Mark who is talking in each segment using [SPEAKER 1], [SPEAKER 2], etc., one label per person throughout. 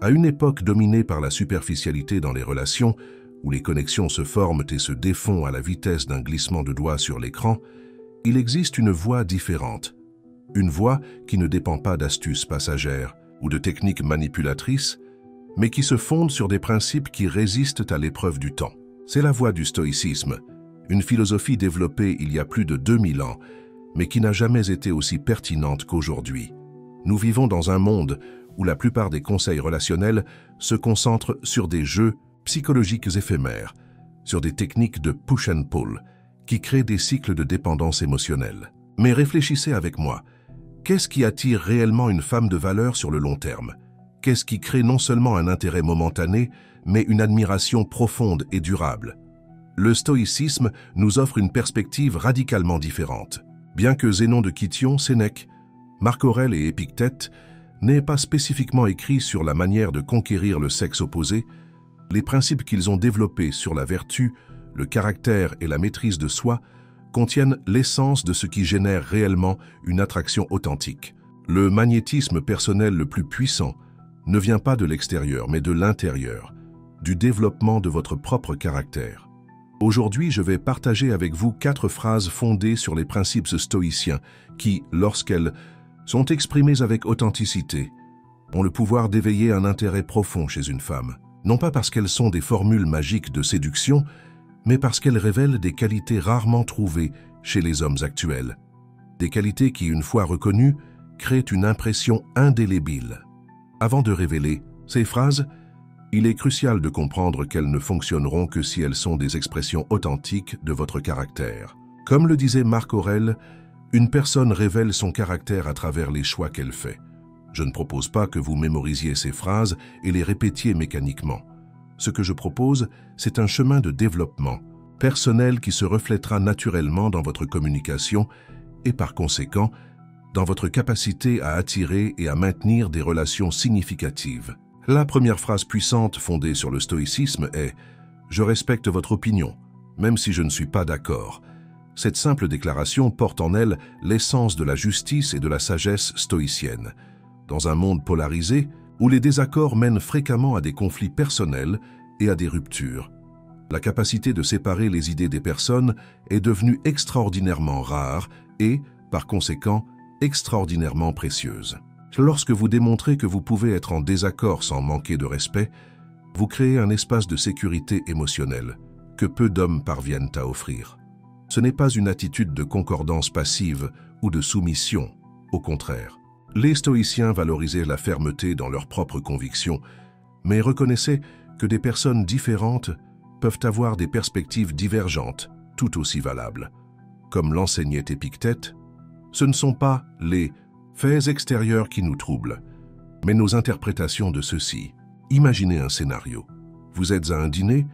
[SPEAKER 1] À une époque dominée par la superficialité dans les relations, où les connexions se forment et se défont à la vitesse d'un glissement de doigts sur l'écran, il existe une voie différente. Une voie qui ne dépend pas d'astuces passagères ou de techniques manipulatrices, mais qui se fonde sur des principes qui résistent à l'épreuve du temps. C'est la voie du stoïcisme, une philosophie développée il y a plus de 2000 ans, mais qui n'a jamais été aussi pertinente qu'aujourd'hui. Nous vivons dans un monde où la plupart des conseils relationnels se concentrent sur des jeux psychologiques éphémères, sur des techniques de push and pull, qui créent des cycles de dépendance émotionnelle. Mais réfléchissez avec moi, qu'est-ce qui attire réellement une femme de valeur sur le long terme? Qu'est-ce qui crée non seulement un intérêt momentané, mais une admiration profonde et durable? Le stoïcisme nous offre une perspective radicalement différente. Bien que Zénon de Kition, Sénèque, Marc Aurèle et Épictète n'aient pas spécifiquement écrit sur la manière de conquérir le sexe opposé, les principes qu'ils ont développés sur la vertu, le caractère et la maîtrise de soi contiennent l'essence de ce qui génère réellement une attraction authentique. Le magnétisme personnel le plus puissant ne vient pas de l'extérieur, mais de l'intérieur, du développement de votre propre caractère. Aujourd'hui, je vais partager avec vous 4 phrases fondées sur les principes stoïciens qui, lorsqu'elles sont exprimées avec authenticité, ont le pouvoir d'éveiller un intérêt profond chez une femme. Non pas parce qu'elles sont des formules magiques de séduction, mais parce qu'elles révèlent des qualités rarement trouvées chez les hommes actuels. Des qualités qui, une fois reconnues, créent une impression indélébile. Avant de révéler ces phrases, il est crucial de comprendre qu'elles ne fonctionneront que si elles sont des expressions authentiques de votre caractère. Comme le disait Marc Aurèle, une personne révèle son caractère à travers les choix qu'elle fait. Je ne propose pas que vous mémorisiez ces phrases et les répétiez mécaniquement. Ce que je propose, c'est un chemin de développement personnel qui se reflètera naturellement dans votre communication et par conséquent, dans votre capacité à attirer et à maintenir des relations significatives. La première phrase puissante fondée sur le stoïcisme est « Je respecte votre opinion, même si je ne suis pas d'accord ». Cette simple déclaration porte en elle l'essence de la justice et de la sagesse stoïcienne. Dans un monde polarisé, où les désaccords mènent fréquemment à des conflits personnels et à des ruptures, la capacité de séparer les idées des personnes est devenue extraordinairement rare et, par conséquent, extraordinairement précieuse. Lorsque vous démontrez que vous pouvez être en désaccord sans manquer de respect, vous créez un espace de sécurité émotionnelle que peu d'hommes parviennent à offrir. Ce n'est pas une attitude de concordance passive ou de soumission, au contraire. Les stoïciens valorisaient la fermeté dans leurs propres convictions, mais reconnaissaient que des personnes différentes peuvent avoir des perspectives divergentes, tout aussi valables. Comme l'enseignait Épictète, ce ne sont pas les faits extérieurs qui nous troublent, mais nos interprétations de ceux-ci. Imaginez un scénario. Vous êtes à un dîner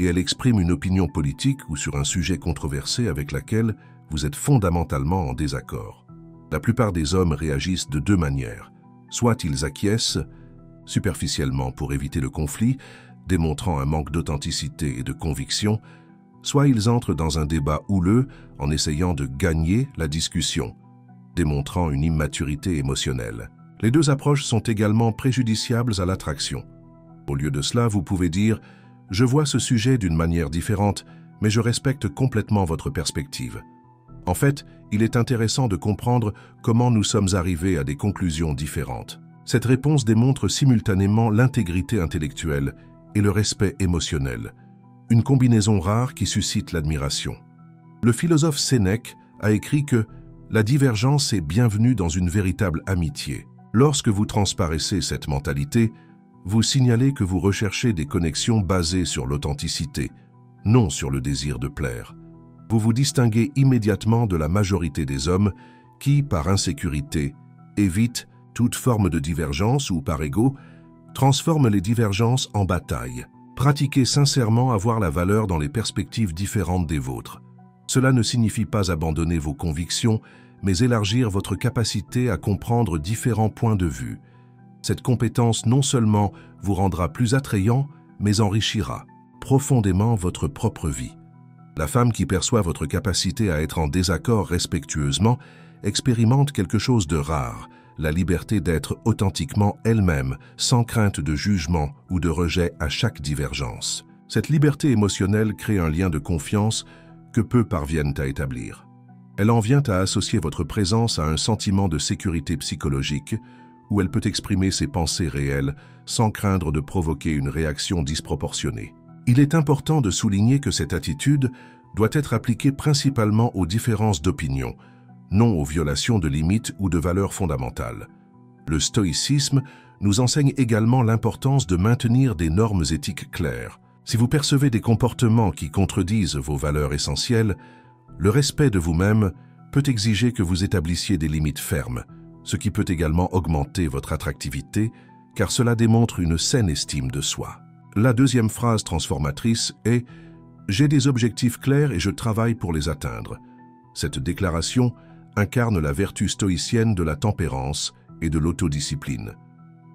[SPEAKER 1] et elle exprime une opinion politique ou sur un sujet controversé avec laquelle vous êtes fondamentalement en désaccord. La plupart des hommes réagissent de 2 manières. Soit ils acquiescent, superficiellement pour éviter le conflit, démontrant un manque d'authenticité et de conviction, soit ils entrent dans un débat houleux en essayant de gagner la discussion, démontrant une immaturité émotionnelle. Les 2 approches sont également préjudiciables à l'attraction. Au lieu de cela, vous pouvez dire « Je vois ce sujet d'une manière différente, mais je respecte complètement votre perspective ». En fait, il est intéressant de comprendre comment nous sommes arrivés à des conclusions différentes. Cette réponse démontre simultanément l'intégrité intellectuelle et le respect émotionnel, une combinaison rare qui suscite l'admiration. Le philosophe Sénèque a écrit que la divergence est bienvenue dans une véritable amitié. Lorsque vous transparaissez cette mentalité, vous signalez que vous recherchez des connexions basées sur l'authenticité, non sur le désir de plaire. Vous vous distinguez immédiatement de la majorité des hommes qui, par insécurité, évitent toute forme de divergence ou, par ego, transforment les divergences en bataille. Pratiquez sincèrement avoir la valeur dans les perspectives différentes des vôtres. Cela ne signifie pas abandonner vos convictions, mais élargir votre capacité à comprendre différents points de vue. Cette compétence non seulement vous rendra plus attrayant, mais enrichira profondément votre propre vie. La femme qui perçoit votre capacité à être en désaccord respectueusement expérimente quelque chose de rare, la liberté d'être authentiquement elle-même, sans crainte de jugement ou de rejet à chaque divergence. Cette liberté émotionnelle crée un lien de confiance que peu parviennent à établir. Elle en vient à associer votre présence à un sentiment de sécurité psychologique, où elle peut exprimer ses pensées réelles sans craindre de provoquer une réaction disproportionnée. Il est important de souligner que cette attitude doit être appliquée principalement aux différences d'opinion, non aux violations de limites ou de valeurs fondamentales. Le stoïcisme nous enseigne également l'importance de maintenir des normes éthiques claires. Si vous percevez des comportements qui contredisent vos valeurs essentielles, le respect de vous-même peut exiger que vous établissiez des limites fermes, ce qui peut également augmenter votre attractivité, car cela démontre une saine estime de soi. La deuxième phrase transformatrice est « J'ai des objectifs clairs et je travaille pour les atteindre ». Cette déclaration incarne la vertu stoïcienne de la tempérance et de l'autodiscipline.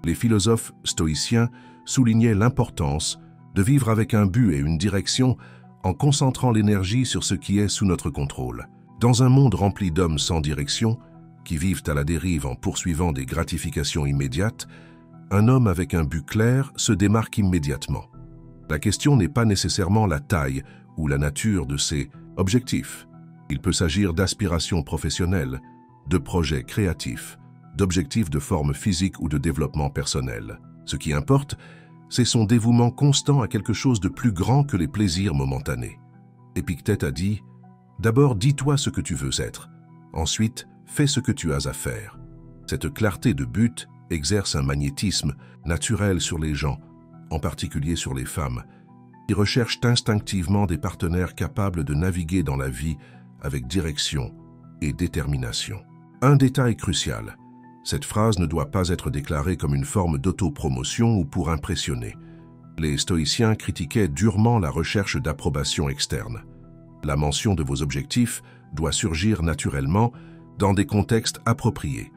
[SPEAKER 1] Les philosophes stoïciens soulignaient l'importance de vivre avec un but et une direction en concentrant l'énergie sur ce qui est sous notre contrôle. Dans un monde rempli d'hommes sans direction, qui vivent à la dérive en poursuivant des gratifications immédiates, un homme avec un but clair se démarque immédiatement. La question n'est pas nécessairement la taille ou la nature de ses objectifs. Il peut s'agir d'aspirations professionnelles, de projets créatifs, d'objectifs de forme physique ou de développement personnel. Ce qui importe, c'est son dévouement constant à quelque chose de plus grand que les plaisirs momentanés. Épictète a dit « D'abord, dis-toi ce que tu veux être. Ensuite, fais ce que tu as à faire. » Cette clarté de but exerce un magnétisme naturel sur les gens, en particulier sur les femmes, qui recherchent instinctivement des partenaires capables de naviguer dans la vie avec direction et détermination. Un détail crucial. Cette phrase ne doit pas être déclarée comme une forme d'autopromotion ou pour impressionner. Les stoïciens critiquaient durement la recherche d'approbation externe. La mention de vos objectifs doit surgir naturellement dans des contextes appropriés,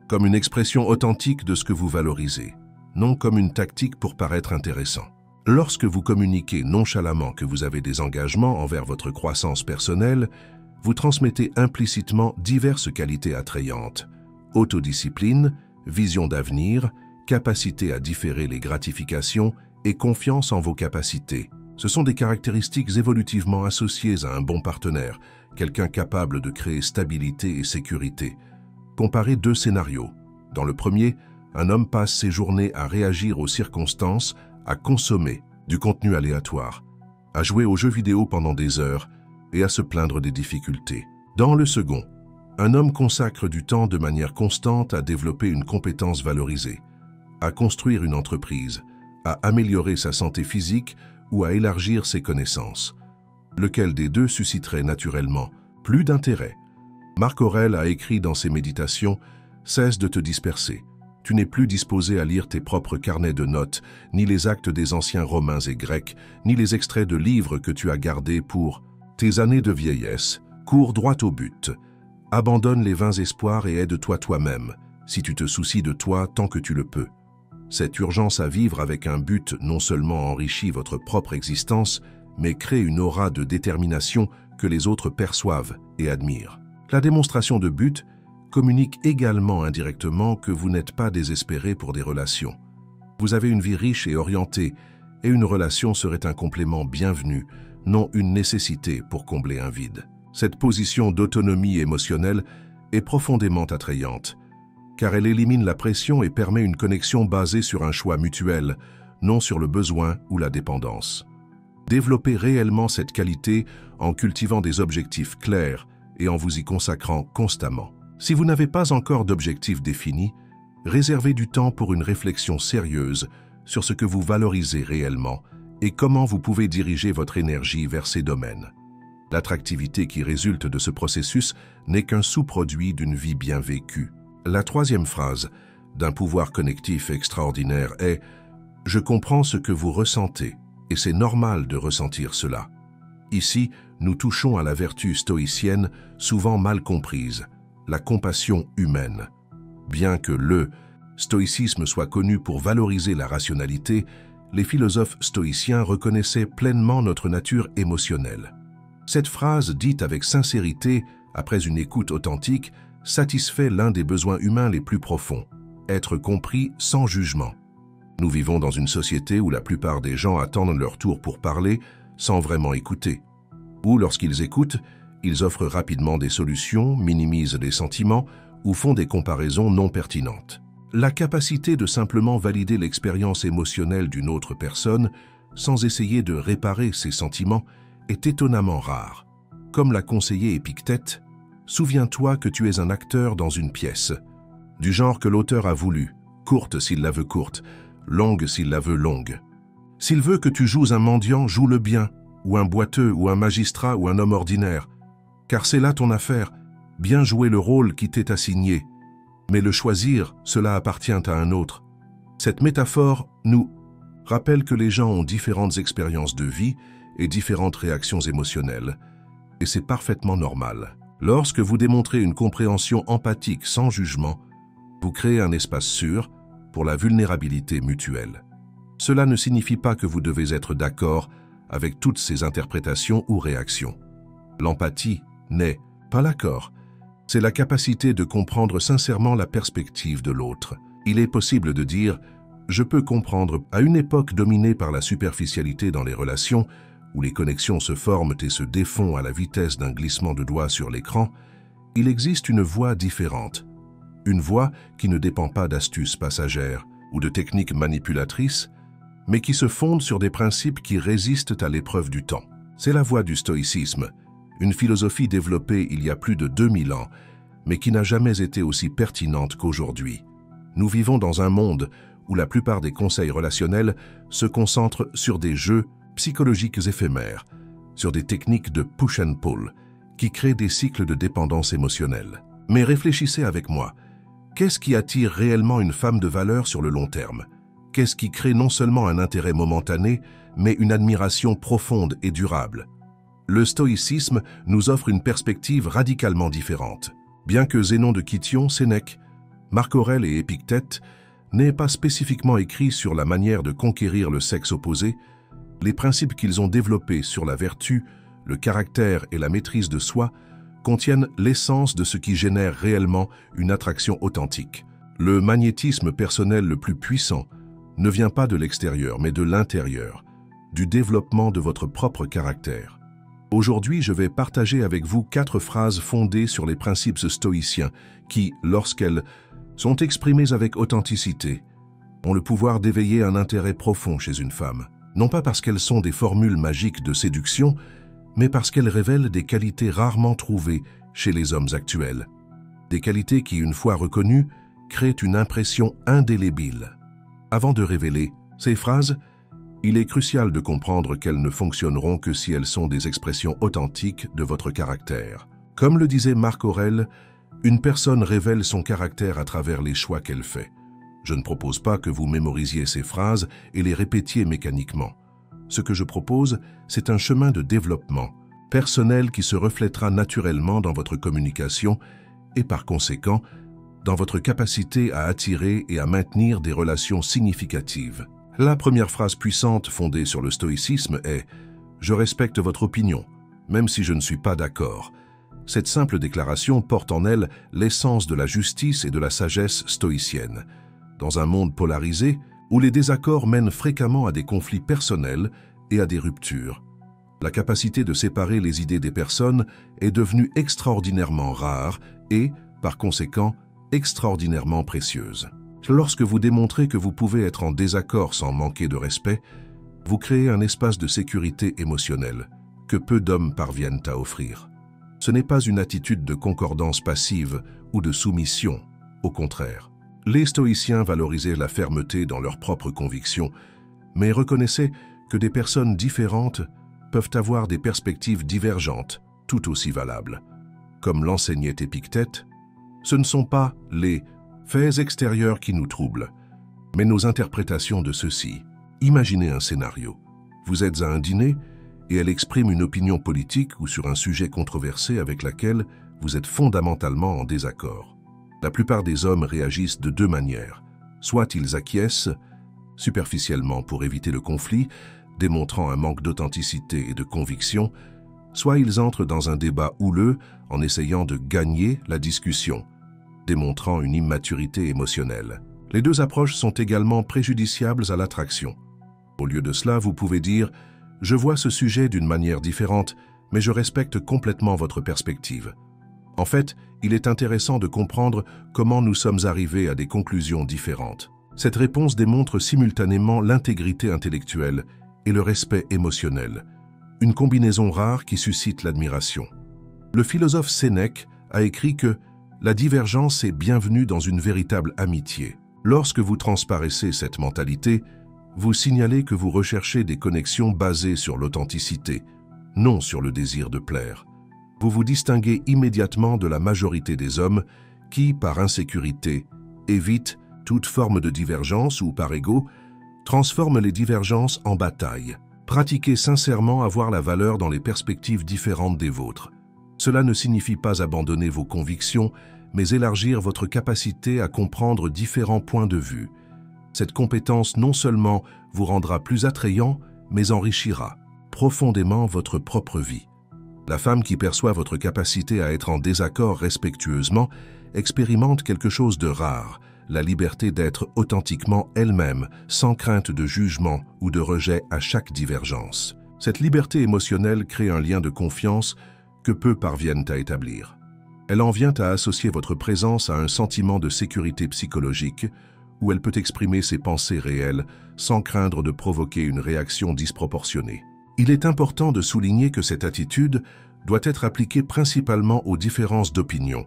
[SPEAKER 1] comme une expression authentique de ce que vous valorisez, non comme une tactique pour paraître intéressant. Lorsque vous communiquez nonchalamment que vous avez des engagements envers votre croissance personnelle, vous transmettez implicitement diverses qualités attrayantes: autodiscipline, vision d'avenir, capacité à différer les gratifications et confiance en vos capacités. Ce sont des caractéristiques évolutivement associées à un bon partenaire, quelqu'un capable de créer stabilité et sécurité. Comparez deux scénarios. Dans le premier, un homme passe ses journées à réagir aux circonstances, à consommer du contenu aléatoire, à jouer aux jeux vidéo pendant des heures et à se plaindre des difficultés. Dans le second, un homme consacre du temps de manière constante à développer une compétence valorisée, à construire une entreprise, à améliorer sa santé physique ou à élargir ses connaissances. Lequel des deux susciterait naturellement plus d'intérêt? Marc Aurèle a écrit dans ses méditations « Cesse de te disperser. Tu n'es plus disposé à lire tes propres carnets de notes, ni les actes des anciens Romains et Grecs, ni les extraits de livres que tu as gardés pour tes années de vieillesse. Cours droit au but. Abandonne les vains espoirs et aide-toi toi-même, si tu te soucies de toi tant que tu le peux. Cette urgence à vivre avec un but non seulement enrichit votre propre existence, mais crée une aura de détermination que les autres perçoivent et admirent. La démonstration de but communique également indirectement que vous n'êtes pas désespéré pour des relations. Vous avez une vie riche et orientée, et une relation serait un complément bienvenu, non une nécessité pour combler un vide. Cette position d'autonomie émotionnelle est profondément attrayante, car elle élimine la pression et permet une connexion basée sur un choix mutuel, non sur le besoin ou la dépendance. Développez réellement cette qualité en cultivant des objectifs clairs et en vous y consacrant constamment. Si vous n'avez pas encore d'objectif défini, réservez du temps pour une réflexion sérieuse sur ce que vous valorisez réellement et comment vous pouvez diriger votre énergie vers ces domaines. L'attractivité qui résulte de ce processus n'est qu'un sous-produit d'une vie bien vécue. La troisième phrase d'un pouvoir connectif extraordinaire est « Je comprends ce que vous ressentez et c'est normal de ressentir cela ». Ici, nous touchons à la vertu stoïcienne souvent mal comprise, la compassion humaine. Bien que le stoïcisme soit connu pour valoriser la rationalité, les philosophes stoïciens reconnaissaient pleinement notre nature émotionnelle. Cette phrase, dite avec sincérité, après une écoute authentique, satisfait l'un des besoins humains les plus profonds, être compris sans jugement. Nous vivons dans une société où la plupart des gens attendent leur tour pour parler sans vraiment écouter. Ou lorsqu'ils écoutent, ils offrent rapidement des solutions, minimisent les sentiments ou font des comparaisons non pertinentes. La capacité de simplement valider l'expérience émotionnelle d'une autre personne sans essayer de réparer ses sentiments est étonnamment rare. Comme l'a conseillé Épictète, souviens-toi que tu es un acteur dans une pièce, du genre que l'auteur a voulu, courte s'il la veut courte, longue s'il la veut longue. S'il veut que tu joues un mendiant, joue-le bien, ou un boiteux, ou un magistrat, ou un homme ordinaire, car c'est là ton affaire, bien jouer le rôle qui t'est assigné. Mais le choisir, cela appartient à un autre. Cette métaphore nous rappelle que les gens ont différentes expériences de vie et différentes réactions émotionnelles, et c'est parfaitement normal. Lorsque vous démontrez une compréhension empathique sans jugement, vous créez un espace sûr pour la vulnérabilité mutuelle. Cela ne signifie pas que vous devez être d'accord avec toutes ces interprétations ou réactions. L'empathie n'est pas l'accord. C'est la capacité de comprendre sincèrement la perspective de l'autre. Il est possible de dire « je peux comprendre » à une époque dominée par la superficialité dans les relations, où les connexions se forment et se défont à la vitesse d'un glissement de doigts sur l'écran, il existe une voie différente. Une voie qui ne dépend pas d'astuces passagères ou de techniques manipulatrices, mais qui se fonde sur des principes qui résistent à l'épreuve du temps. C'est la voie du stoïcisme, une philosophie développée il y a plus de 2000 ans, mais qui n'a jamais été aussi pertinente qu'aujourd'hui. Nous vivons dans un monde où la plupart des conseils relationnels se concentrent sur des jeux psychologiques éphémères, sur des techniques de push and pull, qui créent des cycles de dépendance émotionnelle. Mais réfléchissez avec moi, qu'est-ce qui attire réellement une femme de valeur sur le long terme? Qu'est-ce qui crée non seulement un intérêt momentané, mais une admiration profonde et durable? Le stoïcisme nous offre une perspective radicalement différente. Bien que Zénon de Kition, Sénèque, Marc Aurèle et Épictète n'aient pas spécifiquement écrit sur la manière de conquérir le sexe opposé, les principes qu'ils ont développés sur la vertu, le caractère et la maîtrise de soi contiennent l'essence de ce qui génère réellement une attraction authentique. Le magnétisme personnel le plus puissant ne vient pas de l'extérieur, mais de l'intérieur, du développement de votre propre caractère. Aujourd'hui, je vais partager avec vous 4 phrases fondées sur les principes stoïciens qui, lorsqu'elles sont exprimées avec authenticité, ont le pouvoir d'éveiller un intérêt profond chez une femme. Non pas parce qu'elles sont des formules magiques de séduction, mais parce qu'elles révèlent des qualités rarement trouvées chez les hommes actuels. Des qualités qui, une fois reconnues, créent une impression indélébile. Avant de révéler ces phrases, il est crucial de comprendre qu'elles ne fonctionneront que si elles sont des expressions authentiques de votre caractère. Comme le disait Marc Aurèle, une personne révèle son caractère à travers les choix qu'elle fait. Je ne propose pas que vous mémorisiez ces phrases et les répétiez mécaniquement. Ce que je propose, c'est un chemin de développement personnel qui se reflètera naturellement dans votre communication et par conséquent, dans votre capacité à attirer et à maintenir des relations significatives. La première phrase puissante fondée sur le stoïcisme est « Je respecte votre opinion, même si je ne suis pas d'accord ». Cette simple déclaration porte en elle l'essence de la justice et de la sagesse stoïcienne. Dans un monde polarisé, où les désaccords mènent fréquemment à des conflits personnels et à des ruptures, la capacité de séparer les idées des personnes est devenue extraordinairement rare et, par conséquent, extraordinairement précieuse. Lorsque vous démontrez que vous pouvez être en désaccord sans manquer de respect, vous créez un espace de sécurité émotionnelle que peu d'hommes parviennent à offrir. Ce n'est pas une attitude de concordance passive ou de soumission, au contraire. Les stoïciens valorisaient la fermeté dans leurs propres convictions, mais reconnaissaient que des personnes différentes peuvent avoir des perspectives divergentes, tout aussi valables. Comme l'enseignait Épictète, ce ne sont pas les faits extérieurs qui nous troublent, mais nos interprétations de ceux-ci. Imaginez un scénario. Vous êtes à un dîner et elle exprime une opinion politique ou sur un sujet controversé avec laquelle vous êtes fondamentalement en désaccord. La plupart des hommes réagissent de 2 manières. Soit ils acquiescent, superficiellement pour éviter le conflit, démontrant un manque d'authenticité et de conviction, soit ils entrent dans un débat houleux en essayant de gagner la discussion, démontrant une immaturité émotionnelle. Les deux approches sont également préjudiciables à l'attraction. Au lieu de cela, vous pouvez dire « Je vois ce sujet d'une manière différente, mais je respecte complètement votre perspective. » En fait, il est intéressant de comprendre comment nous sommes arrivés à des conclusions différentes. Cette réponse démontre simultanément l'intégrité intellectuelle et le respect émotionnel, une combinaison rare qui suscite l'admiration. Le philosophe Sénèque a écrit que la divergence est bienvenue dans une véritable amitié. Lorsque vous transparaissez cette mentalité, vous signalez que vous recherchez des connexions basées sur l'authenticité, non sur le désir de plaire. Vous vous distinguez immédiatement de la majorité des hommes qui, par insécurité, évitent toute forme de divergence ou par ego, transforment les divergences en bataille. Pratiquez sincèrement avoir la valeur dans les perspectives différentes des vôtres. Cela ne signifie pas abandonner vos convictions, mais élargir votre capacité à comprendre différents points de vue. Cette compétence non seulement vous rendra plus attrayant, mais enrichira profondément votre propre vie. La femme qui perçoit votre capacité à être en désaccord respectueusement expérimente quelque chose de rare, la liberté d'être authentiquement elle-même, sans crainte de jugement ou de rejet à chaque divergence. Cette liberté émotionnelle crée un lien de confiance que peu parviennent à établir. Elle en vient à associer votre présence à un sentiment de sécurité psychologique où elle peut exprimer ses pensées réelles sans craindre de provoquer une réaction disproportionnée. Il est important de souligner que cette attitude doit être appliquée principalement aux différences d'opinion,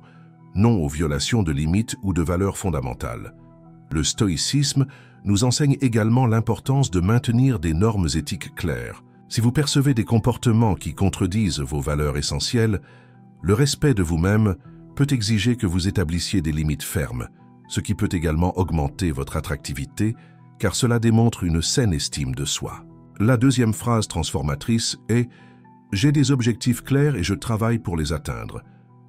[SPEAKER 1] non aux violations de limites ou de valeurs fondamentales. Le stoïcisme nous enseigne également l'importance de maintenir des normes éthiques claires. Si vous percevez des comportements qui contredisent vos valeurs essentielles, le respect de vous-même peut exiger que vous établissiez des limites fermes, ce qui peut également augmenter votre attractivité, car cela démontre une saine estime de soi. La deuxième phrase transformatrice est « J'ai des objectifs clairs et je travaille pour les atteindre ».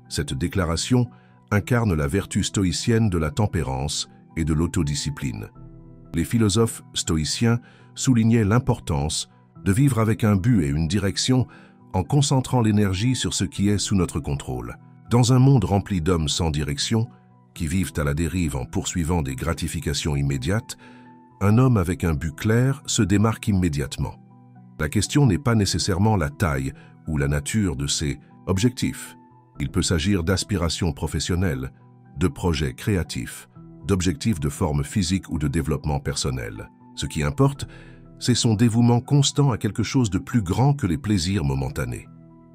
[SPEAKER 1] Cette déclaration incarne la vertu stoïcienne de la tempérance et de l'autodiscipline. Les philosophes stoïciens soulignaient l'importance de vivre avec un but et une direction en concentrant l'énergie sur ce qui est sous notre contrôle. Dans un monde rempli d'hommes sans direction, qui vivent à la dérive en poursuivant des gratifications immédiates, un homme avec un but clair se démarque immédiatement. La question n'est pas nécessairement la taille ou la nature de ses objectifs. Il peut s'agir d'aspirations professionnelles, de projets créatifs, d'objectifs de forme physique ou de développement personnel. Ce qui importe, c'est son dévouement constant à quelque chose de plus grand que les plaisirs momentanés.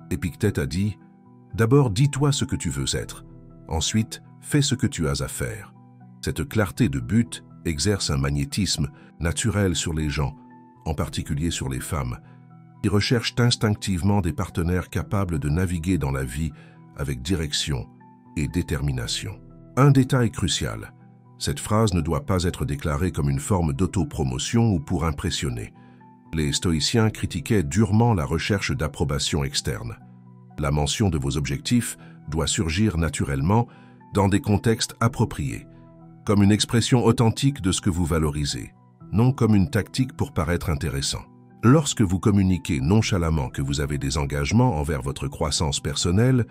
[SPEAKER 1] Épictète a dit « D'abord, dis-toi ce que tu veux être. Ensuite, fais ce que tu as à faire. » Cette clarté de but exerce un magnétisme naturel sur les gens, en particulier sur les femmes, qui recherchent instinctivement des partenaires capables de naviguer dans la vie avec direction et détermination. Un détail crucial. Cette phrase ne doit pas être déclarée comme une forme d'autopromotion ou pour impressionner. Les stoïciens critiquaient durement la recherche d'approbation externe. La mention de vos objectifs doit surgir naturellement dans des contextes appropriés, comme une expression authentique de ce que vous valorisez, non comme une tactique pour paraître intéressant. Lorsque vous communiquez nonchalamment que vous avez des engagements envers votre croissance personnelle,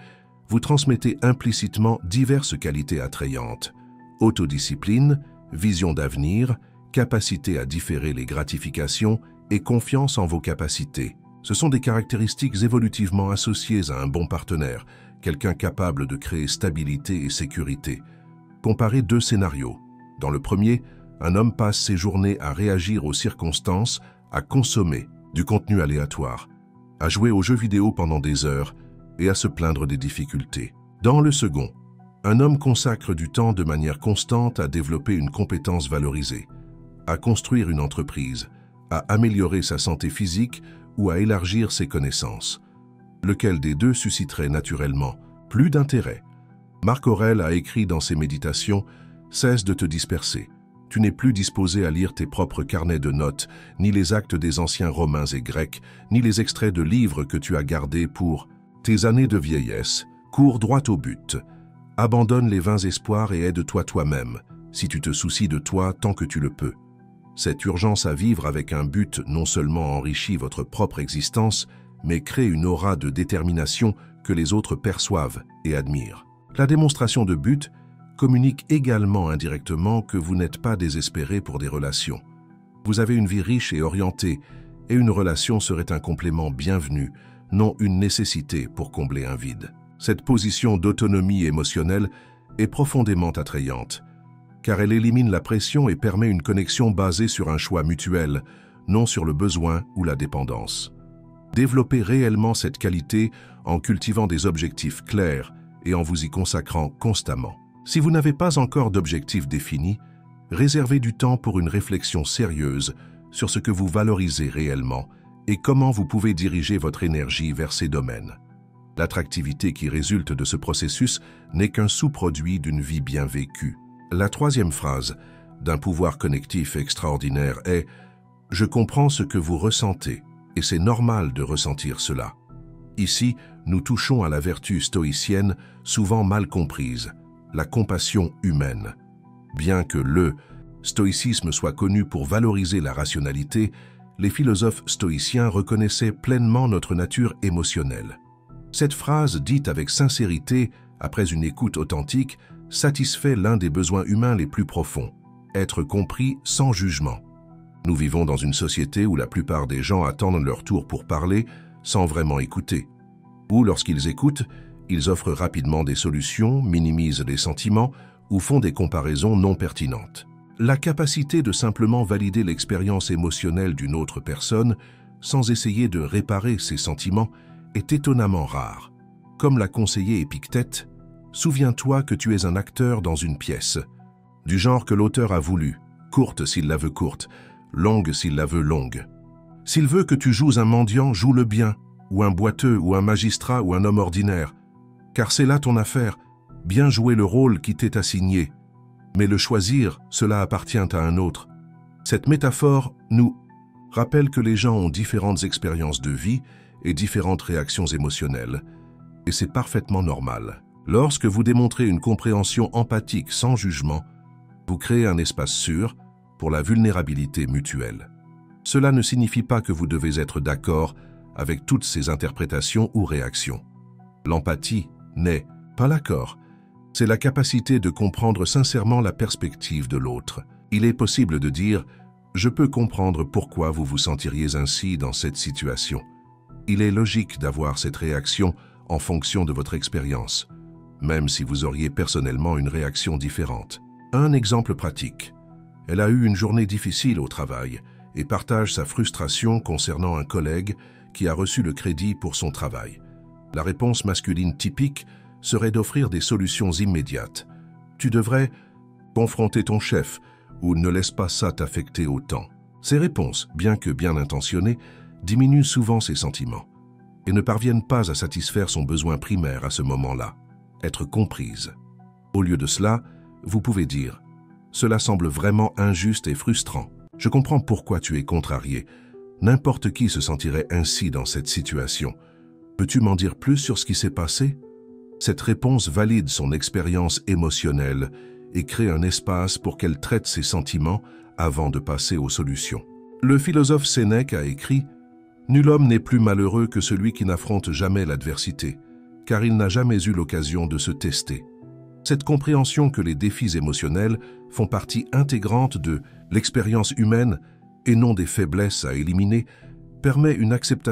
[SPEAKER 1] vous transmettez implicitement diverses qualités attrayantes: autodiscipline, vision d'avenir, capacité à différer les gratifications et confiance en vos capacités. Ce sont des caractéristiques évolutivement associées à un bon partenaire, quelqu'un capable de créer stabilité et sécurité. Comparez deux scénarios. Dans le premier, un homme passe ses journées à réagir aux circonstances, à consommer du contenu aléatoire, à jouer aux jeux vidéo pendant des heures et à se plaindre des difficultés. Dans le second, un homme consacre du temps de manière constante à développer une compétence valorisée, à construire une entreprise, à améliorer sa santé physique ou à élargir ses connaissances. Lequel des deux susciterait naturellement plus d'intérêt? Marc Aurèle a écrit dans ses méditations « Cesse de te disperser. Tu n'es plus disposé à lire tes propres carnets de notes, ni les actes des anciens Romains et Grecs, ni les extraits de livres que tu as gardés pour tes années de vieillesse. Cours droit au but. Abandonne les vains espoirs et aide-toi toi-même, si tu te soucies de toi tant que tu le peux. Cette urgence à vivre avec un but non seulement enrichit votre propre existence, mais crée une aura de détermination que les autres perçoivent et admirent. La démonstration de but communique également indirectement que vous n'êtes pas désespéré pour des relations. Vous avez une vie riche et orientée, et une relation serait un complément bienvenu, non une nécessité pour combler un vide. Cette position d'autonomie émotionnelle est profondément attrayante, car elle élimine la pression et permet une connexion basée sur un choix mutuel, non sur le besoin ou la dépendance. Développez réellement cette qualité en cultivant des objectifs clairs et en vous y consacrant constamment. Si vous n'avez pas encore d'objectif défini, réservez du temps pour une réflexion sérieuse sur ce que vous valorisez réellement et comment vous pouvez diriger votre énergie vers ces domaines. L'attractivité qui résulte de ce processus n'est qu'un sous-produit d'une vie bien vécue. La troisième phrase d'un pouvoir connectif extraordinaire est « Je comprends ce que vous ressentez et c'est normal de ressentir cela ». Ici, nous touchons à la vertu stoïcienne souvent mal comprise, la compassion humaine. Bien que le stoïcisme soit connu pour valoriser la rationalité, les philosophes stoïciens reconnaissaient pleinement notre nature émotionnelle. Cette phrase, dite avec sincérité, après une écoute authentique, satisfait l'un des besoins humains les plus profonds, être compris sans jugement. Nous vivons dans une société où la plupart des gens attendent leur tour pour parler sans vraiment écouter. Ou lorsqu'ils écoutent, ils offrent rapidement des solutions, minimisent les sentiments ou font des comparaisons non pertinentes. La capacité de simplement valider l'expérience émotionnelle d'une autre personne sans essayer de réparer ses sentiments est étonnamment rare. Comme l'a conseillé Épictète, souviens-toi que tu es un acteur dans une pièce, du genre que l'auteur a voulu, courte s'il la veut courte, longue s'il la veut longue. S'il veut que tu joues un mendiant, joue-le bien, ou un boiteux, ou un magistrat, ou un homme ordinaire, car c'est là ton affaire, bien jouer le rôle qui t'est assigné. Mais le choisir, cela appartient à un autre. Cette métaphore nous rappelle que les gens ont différentes expériences de vie et différentes réactions émotionnelles, et c'est parfaitement normal. Lorsque vous démontrez une compréhension empathique sans jugement, vous créez un espace sûr pour la vulnérabilité mutuelle. Cela ne signifie pas que vous devez être d'accord avec toutes ces interprétations ou réactions. L'empathie n'est pas l'accord. C'est la capacité de comprendre sincèrement la perspective de l'autre. Il est possible de dire « Je peux comprendre pourquoi vous vous sentiriez ainsi dans cette situation ». Il est logique d'avoir cette réaction en fonction de votre expérience, même si vous auriez personnellement une réaction différente. Un exemple pratique. Elle a eu une journée difficile au travail et partage sa frustration concernant un collègue qui a reçu le crédit pour son travail. La réponse masculine typique serait d'offrir des solutions immédiates. Tu devrais confronter ton chef ou ne laisse pas ça t'affecter autant. Ces réponses, bien que bien intentionnées, diminuent souvent ses sentiments et ne parviennent pas à satisfaire son besoin primaire à ce moment-là, être comprise. Au lieu de cela, vous pouvez dire « Cela semble vraiment injuste et frustrant. Je comprends pourquoi tu es contrarié. N'importe qui se sentirait ainsi dans cette situation. Peux-tu m'en dire plus sur ce qui s'est passé ?» Cette réponse valide son expérience émotionnelle et crée un espace pour qu'elle traite ses sentiments avant de passer aux solutions. Le philosophe Sénèque a écrit « Nul homme n'est plus malheureux que celui qui n'affronte jamais l'adversité, car il n'a jamais eu l'occasion de se tester. » Cette compréhension que les défis émotionnels font partie intégrante de l'expérience humaine et non des faiblesses à éliminer permet une acceptation